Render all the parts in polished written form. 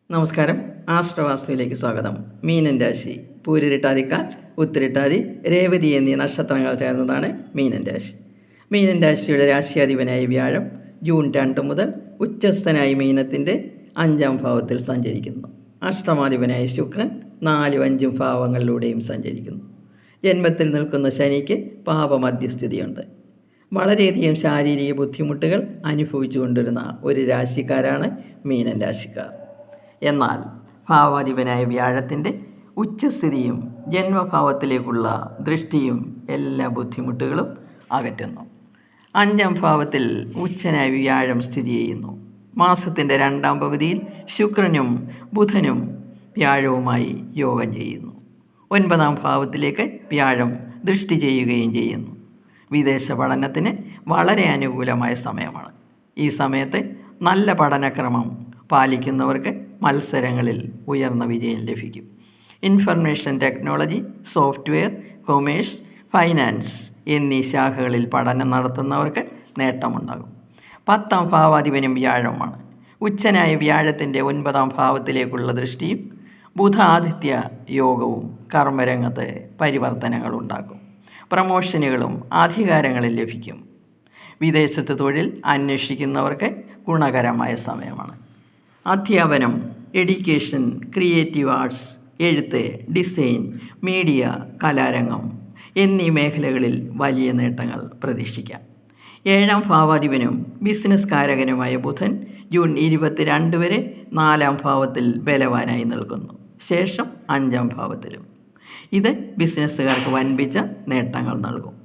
നമസ്കാരം. ആശ്രവാസ്തുവിലേക്ക് സ്വാഗതം. മീനൻ രാശി പൂരിട്ടാതിക്കാൽ, ഉത്തിരിട്ടാതി, രേവതി എന്നീ നക്ഷത്രങ്ങൾ ചേർന്നതാണ് മീനൻ രാശി. മീനൻ രാശിയുടെ രാശിയാധിപനായ വ്യാഴം ജൂൺ 2 മുതൽ ഉച്ചസ്ഥനായി മീനത്തിൻ്റെ 5ാം ഭാവത്തിൽ സഞ്ചരിക്കുന്നു. അഷ്ടമാധിപനായ ശുക്രൻ 4, 5 ഭാവങ്ങളിലൂടെയും സഞ്ചരിക്കുന്നു. ജന്മത്തിൽ നിൽക്കുന്ന ശനിക്ക് പാപമധ്യസ്ഥിതിയുണ്ട്. വളരെയധികം ശാരീരിക ബുദ്ധിമുട്ടുകൾ അനുഭവിച്ചു കൊണ്ടിരുന്ന ഒരു രാശിക്കാരാണ് മീനൻ രാശിക്കാർ. എന്നാൽ ഭാവാധിപനായ വ്യാഴത്തിൻ്റെ ഉച്ചസ്ഥിതിയും ജന്മഭാവത്തിലേക്കുള്ള ദൃഷ്ടിയും എല്ലാ ബുദ്ധിമുട്ടുകളും അകറ്റുന്നു. 5ാം ഭാവത്തിൽ ഉച്ചനായ വ്യാഴം സ്ഥിതി ചെയ്യുന്നു. മാസത്തിൻ്റെ 2ാം പകുതിയിൽ ശുക്രനും ബുധനും വ്യാഴവുമായി യോഗം ചെയ്യുന്നു. 9ാം ഭാവത്തിലേക്ക് വ്യാഴം ദൃഷ്ടി ചെയ്യുകയും ചെയ്യുന്നു. വിദേശ പഠനത്തിന് വളരെ അനുകൂലമായ സമയമാണ്. ഈ സമയത്ത് നല്ല പഠനക്രമം പാലിക്കുന്നവർക്ക് മത്സരങ്ങളിൽ ഉയർന്ന വിജയം ലഭിക്കും. Information technology, software, commerce, finance എന്നീ ശാഖകളിൽ പഠനം നടത്തുന്നവർക്ക് നേട്ടമുണ്ടാകും. 10ാം ഭാവാധിപനും വ്യാഴമാണ്. ഉച്ചനായ വ്യാഴത്തിൻ്റെ 9ാം ഭാവത്തിലേക്കുള്ള ദൃഷ്ടിയും ബുധാദിത്യ യോഗവും കർമ്മരംഗത്ത് പരിവർത്തനങ്ങൾ ഉണ്ടാക്കും. പ്രമോഷനുകളും അധികാരങ്ങളും ലഭിക്കും. വിദേശത്ത് തൊഴിൽ അന്വേഷിക്കുന്നവർക്ക് ഗുണകരമായ സമയമാണ്. അധ്യാപനം, എഡ്യൂക്കേഷൻ, ക്രിയേറ്റീവ് ആർട്സ്, എഴുത്ത്, ഡിസൈൻ, മീഡിയ, കലാരംഗം എന്നീ മേഖലകളിൽ വലിയ നേട്ടങ്ങൾ പ്രതീക്ഷിക്കാം. 7ാം ഭാവാധിപനും ബിസിനസ് കാരകനുമായ ബുധൻ ജൂൺ 22 വരെ 4ാം ഭാവത്തിൽ ബലവാനായി നിൽക്കുന്നു. ശേഷം 5ാം ഭാവത്തിലും. ഇത് ബിസിനസ്സുകാർക്ക് വൻപിച്ച നേട്ടങ്ങൾ നൽകും.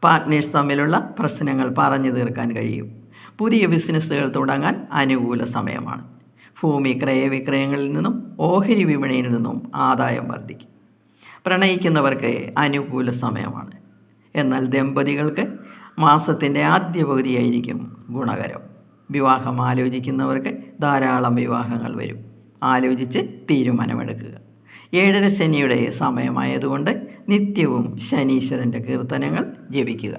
പാർട്ട്നേഴ്സ് തമ്മിലുള്ള പ്രശ്നങ്ങൾ പറഞ്ഞു തീർക്കാൻ കഴിയും. പുതിയ ബിസിനസ്സുകൾ തുടങ്ങാൻ അനുകൂല സമയമാണ്. ഭൂമി ക്രയവിക്രയങ്ങളിൽ നിന്നും ഓഹരി വിപണിയിൽ നിന്നും ആദായം വർദ്ധിക്കും. പ്രണയിക്കുന്നവർക്ക് അനുകൂല സമയമാണ്. എന്നാൽ ദമ്പതികൾക്ക് മാസത്തിൻ്റെ ആദ്യ പകുതിയായിരിക്കും ഗുണകരം. വിവാഹം ആലോചിക്കുന്നവർക്ക് ധാരാളം വിവാഹങ്ങൾ വരും. ആലോചിച്ച് തീരുമാനമെടുക്കുക. 7ര ശനിയുടെ സമയമായതുകൊണ്ട് നിത്യവും ശനീശ്വരൻ്റെ കീർത്തനങ്ങൾ ജപിക്കുക.